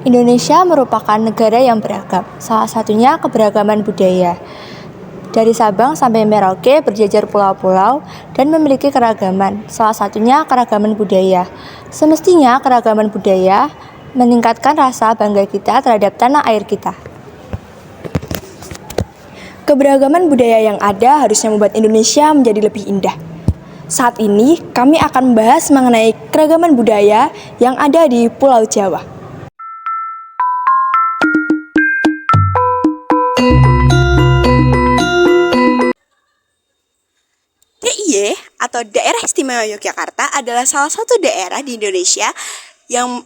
Indonesia merupakan negara yang beragam, salah satunya keberagaman budaya. Dari Sabang sampai Merauke berjejer pulau-pulau dan memiliki keragaman, salah satunya keragaman budaya. Semestinya keragaman budaya meningkatkan rasa bangga kita terhadap tanah air kita. Keberagaman budaya yang ada harusnya membuat Indonesia menjadi lebih indah. Saat ini, kami akan membahas mengenai keragaman budaya yang ada di Pulau Jawa. DIY atau Daerah Istimewa Yogyakarta adalah salah satu daerah di Indonesia yang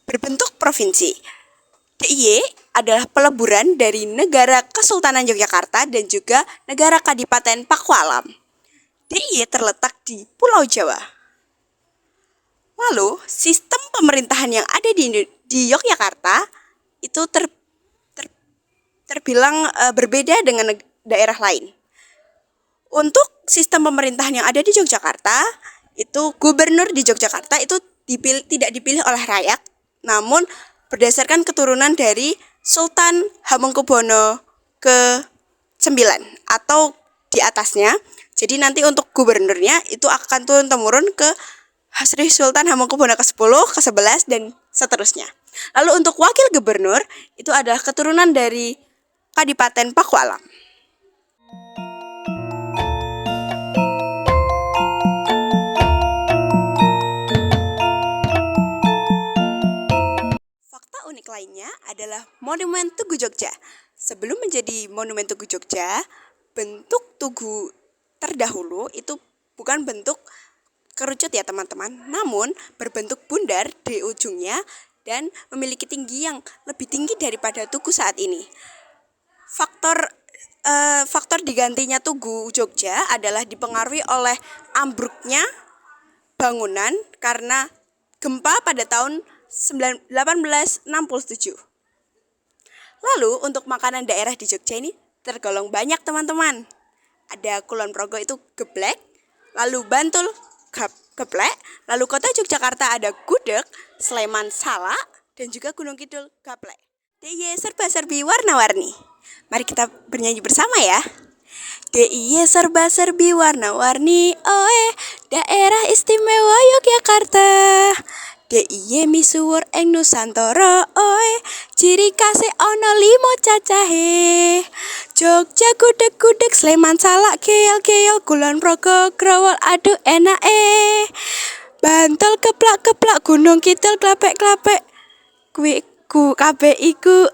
berbentuk provinsi. DIY adalah peleburan dari negara Kesultanan Yogyakarta dan juga negara Kadipaten Pakualam. DIY terletak di Pulau Jawa. Lalu, sistem pemerintahan yang ada di Yogyakarta itu terbilang berbeda dengan daerah lain. Untuk sistem pemerintahan yang ada di Yogyakarta, itu gubernur di Yogyakarta itu tidak dipilih oleh rakyat, namun berdasarkan keturunan dari Sultan Hamengkubuwono ke-9 atau di atasnya. Jadi nanti untuk gubernurnya itu akan turun-temurun ke Sri Sultan Hamengkubuwono ke-10, ke-11 dan seterusnya. Lalu untuk wakil gubernur itu adalah keturunan dari Kadipaten Pakualam. Unik lainnya adalah Monumen Tugu Jogja. Sebelum menjadi Monumen Tugu Jogja, bentuk tugu terdahulu itu bukan bentuk kerucut ya teman-teman, namun berbentuk bundar di ujungnya dan memiliki tinggi yang lebih tinggi daripada tugu saat ini. Faktor digantinya Tugu Jogja adalah dipengaruhi oleh ambruknya bangunan karena gempa pada tahun 1867. Lalu untuk makanan daerah di Jogja ini tergolong banyak teman-teman. Ada Kulon Progo itu geblek, lalu Bantul geblek, lalu kota Yogyakarta ada gudeg, Sleman salak, dan juga Gunung Kidul gaplek. DIY serba-serbi warna-warni. Mari kita bernyanyi bersama ya. DIY serba-serbi warna-warni, oe, Daerah Istimewa Yogyakarta. DIY misuwur ing Nusantara, oe, ciri khase ana 5 cacahe. Jogja gudeg-gudeg, Sleman salak, keol-keol, Kulon Progo growol, aduh enake. Bantul keplak-keplak, Gunung Kidul klapek-klapek, kuwi kabeh iku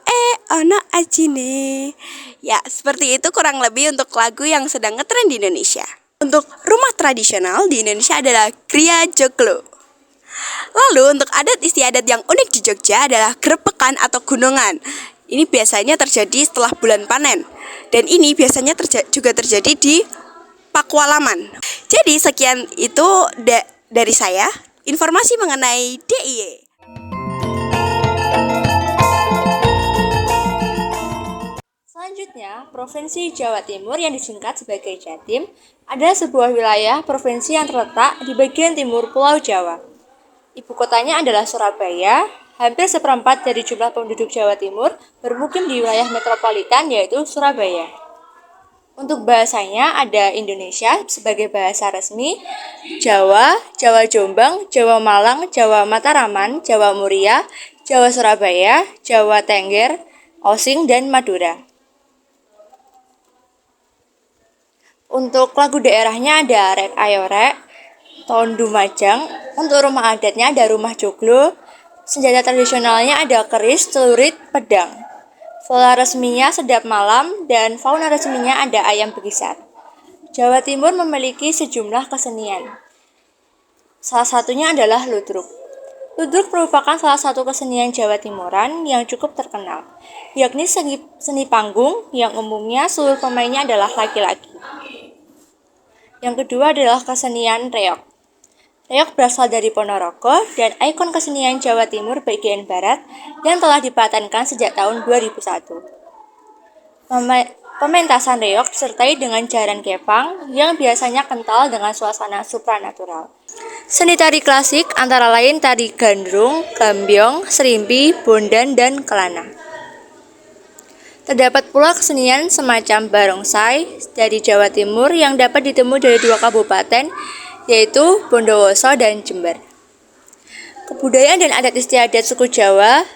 ana ajine. Ya, seperti itu kurang lebih untuk lagu yang sedang ngetren di Indonesia. Untuk rumah tradisional di Indonesia adalah Gria Joglo. Lalu untuk adat istiadat yang unik di Jogja adalah grepekan atau gunungan. Ini biasanya terjadi setelah bulan panen. Dan ini biasanya juga terjadi di Pakualaman. Jadi sekian itu dari saya, informasi mengenai DIY. Selanjutnya, Provinsi Jawa Timur yang disingkat sebagai Jatim adalah sebuah wilayah provinsi yang terletak di bagian timur Pulau Jawa. Ibu kotanya adalah Surabaya. Hampir seperempat dari jumlah penduduk Jawa Timur bermukim di wilayah metropolitan yaitu Surabaya. Untuk bahasanya ada Indonesia sebagai bahasa resmi, Jawa, Jawa Jombang, Jawa Malang, Jawa Mataraman, Jawa Muria, Jawa Surabaya, Jawa Tengger, Osing, dan Madura. Untuk lagu daerahnya ada Rek Ayo Rek, Tondu Majang. Untuk rumah adatnya ada Rumah Joglo. Senjata tradisionalnya ada keris, celurit, pedang. Flora resminya Sedap Malam dan fauna resminya ada ayam bekisar. Jawa Timur memiliki sejumlah kesenian. Salah satunya adalah ludruk. Ludruk merupakan salah satu kesenian Jawa Timuran yang cukup terkenal, yakni seni panggung yang umumnya seluruh pemainnya adalah laki-laki. Yang kedua adalah kesenian reog. Reog berasal dari Ponorogo dan ikon kesenian Jawa Timur bagian barat dan telah dipatenkan sejak tahun 2001. Pementasan reog disertai dengan jaran kepang yang biasanya kental dengan suasana supranatural. Seni tari klasik antara lain tari gandrung, gambyong, serimpi, bondan, dan kelana. Terdapat pula kesenian semacam barongsai dari Jawa Timur yang dapat ditemui dari dua kabupaten, yaitu Bondowoso dan Jember. Kebudayaan dan adat istiadat suku Jawa,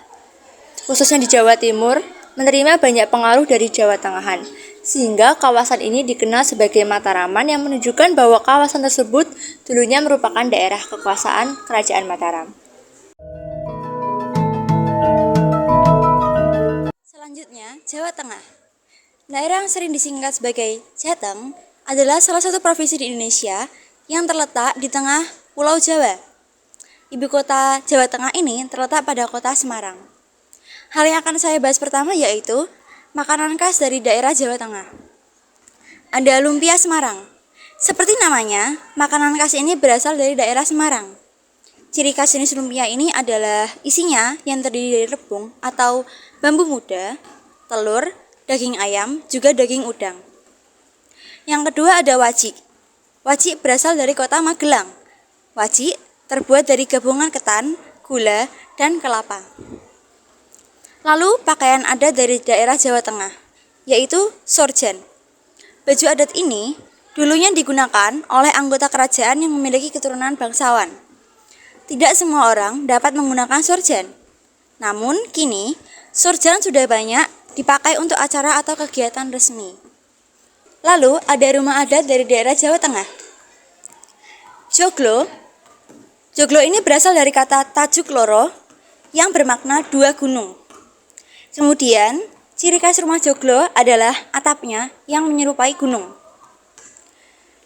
khususnya di Jawa Timur, menerima banyak pengaruh dari Jawa Tengahan, sehingga kawasan ini dikenal sebagai Mataraman yang menunjukkan bahwa kawasan tersebut dulunya merupakan daerah kekuasaan Kerajaan Mataram. Selanjutnya, Jawa Tengah. Daerah yang sering disingkat sebagai Jateng adalah salah satu provinsi di Indonesia yang terletak di tengah Pulau Jawa. Ibu kota Jawa Tengah ini terletak pada kota Semarang. Hal yang akan saya bahas pertama yaitu makanan khas dari daerah Jawa Tengah. Ada lumpia Semarang. Seperti namanya, makanan khas ini berasal dari daerah Semarang. Ciri khas jenis lumpia ini adalah isinya yang terdiri dari rebung atau bambu muda, telur, daging ayam, juga daging udang. Yang kedua ada wajik. Wajik berasal dari kota Magelang. Wajik terbuat dari gabungan ketan, gula, dan kelapa. Lalu pakaian adat dari daerah Jawa Tengah, yaitu sorjan. Baju adat ini dulunya digunakan oleh anggota kerajaan yang memiliki keturunan bangsawan. Tidak semua orang dapat menggunakan sorjan. Namun kini sorjan sudah banyak dipakai untuk acara atau kegiatan resmi. Lalu ada rumah adat dari daerah Jawa Tengah. Joglo. Joglo ini berasal dari kata tajuk loro yang bermakna dua gunung. Kemudian, ciri khas rumah joglo adalah atapnya yang menyerupai gunung.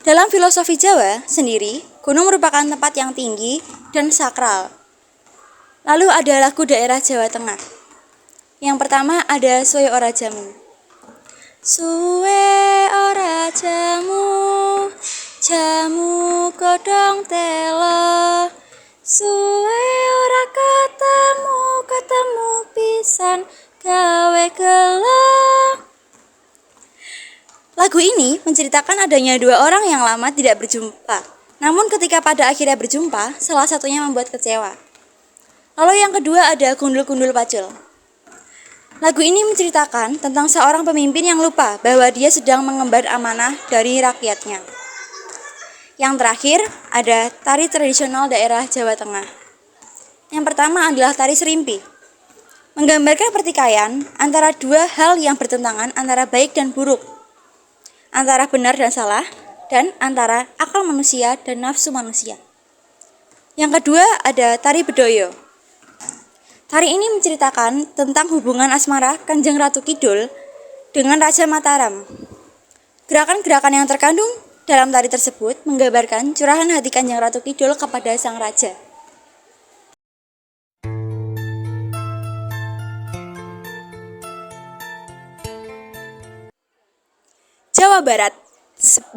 Dalam filosofi Jawa sendiri, gunung merupakan tempat yang tinggi dan sakral. Lalu ada lagu daerah Jawa Tengah. Yang pertama ada Suwe Ora Jamu. Suwe ora jamu, jamu godhong telo. Suwe ora ketemu, ketemu pisan gawe gelo. Lagu ini menceritakan adanya dua orang yang lama tidak berjumpa. Namun ketika pada akhirnya berjumpa, salah satunya membuat kecewa. Lalu yang kedua ada Gundul-Gundul Pacul. Lagu ini menceritakan tentang seorang pemimpin yang lupa bahwa dia sedang mengemban amanah dari rakyatnya. Yang terakhir ada tari tradisional daerah Jawa Tengah. Yang pertama adalah tari serimpi. Menggambarkan pertikaian antara dua hal yang bertentangan antara baik dan buruk, antara benar dan salah, dan antara akal manusia dan nafsu manusia. Yang kedua ada tari bedoyo. Tari ini menceritakan tentang hubungan asmara Kanjeng Ratu Kidul dengan Raja Mataram. Gerakan-gerakan yang terkandung dalam tari tersebut menggambarkan curahan hati Kanjeng Ratu Kidul kepada sang raja. Jawa Barat,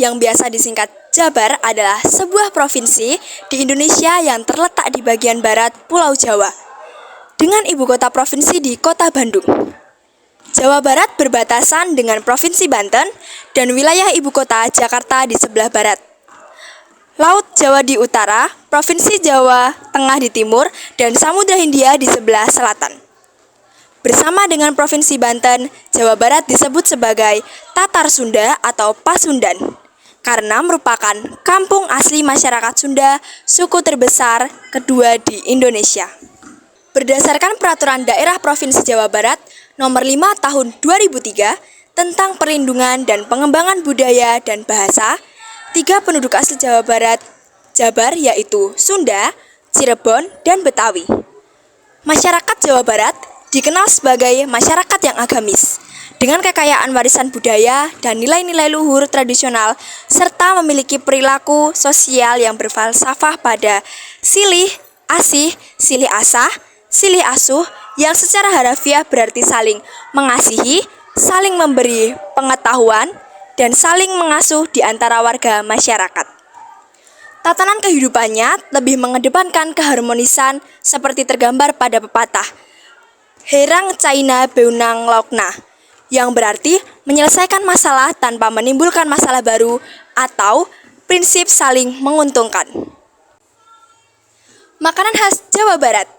yang biasa disingkat Jabar, adalah sebuah provinsi di Indonesia yang terletak di bagian barat Pulau Jawa, dengan ibu kota provinsi di kota Bandung. Jawa Barat berbatasan dengan Provinsi Banten dan wilayah ibu kota Jakarta di sebelah barat. Laut Jawa di utara, Provinsi Jawa Tengah di timur, dan Samudra Hindia di sebelah selatan. Bersama dengan Provinsi Banten, Jawa Barat disebut sebagai Tatar Sunda atau Pasundan, karena merupakan kampung asli masyarakat Sunda, suku terbesar kedua di Indonesia. Berdasarkan Peraturan Daerah Provinsi Jawa Barat Nomor 5 Tahun 2003 tentang perlindungan dan pengembangan budaya dan bahasa, 3 penduduk asli Jawa Barat, Jabar, yaitu Sunda, Cirebon, dan Betawi. Masyarakat Jawa Barat dikenal sebagai masyarakat yang agamis, dengan kekayaan warisan budaya dan nilai-nilai luhur tradisional, serta memiliki perilaku sosial yang berfalsafah pada silih asih, silih asah, silih asuh, yang secara harafiah berarti saling mengasihi, saling memberi pengetahuan, dan saling mengasuh di antara warga masyarakat. Tatanan kehidupannya lebih mengedepankan keharmonisan seperti tergambar pada pepatah Herang Caina Beunang Laukna, yang berarti menyelesaikan masalah tanpa menimbulkan masalah baru atau prinsip saling menguntungkan. Makanan khas Jawa Barat.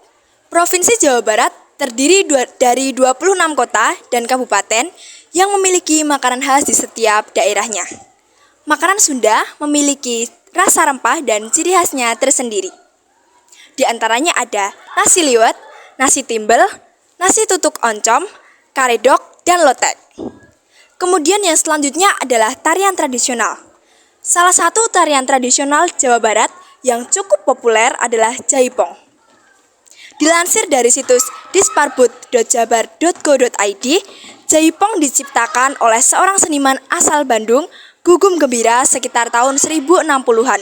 Provinsi Jawa Barat terdiri dari 26 kota dan kabupaten yang memiliki makanan khas di setiap daerahnya. Makanan Sunda memiliki rasa rempah dan ciri khasnya tersendiri. Di antaranya ada nasi liwet, nasi timbel, nasi tutuk oncom, karedok, dan lotek. Kemudian yang selanjutnya adalah tarian tradisional. Salah satu tarian tradisional Jawa Barat yang cukup populer adalah jaipong. Dilansir dari situs disparbud.jabar.go.id, jaipong diciptakan oleh seorang seniman asal Bandung, Gugum Gembira, sekitar tahun 1060-an.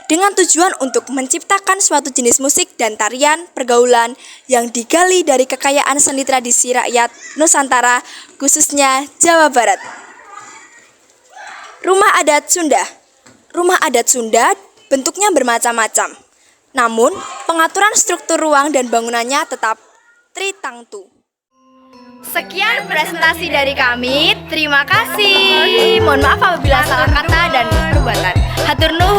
Dengan tujuan untuk menciptakan suatu jenis musik dan tarian pergaulan yang digali dari kekayaan seni tradisi rakyat Nusantara, khususnya Jawa Barat. Rumah adat Sunda. Rumah adat Sunda bentuknya bermacam-macam. Namun, pengaturan struktur ruang dan bangunannya tetap tritangtu. Sekian presentasi dari kami. Terima kasih. Mohon maaf apabila salah kata dan perbuatan. Hatur nuhun.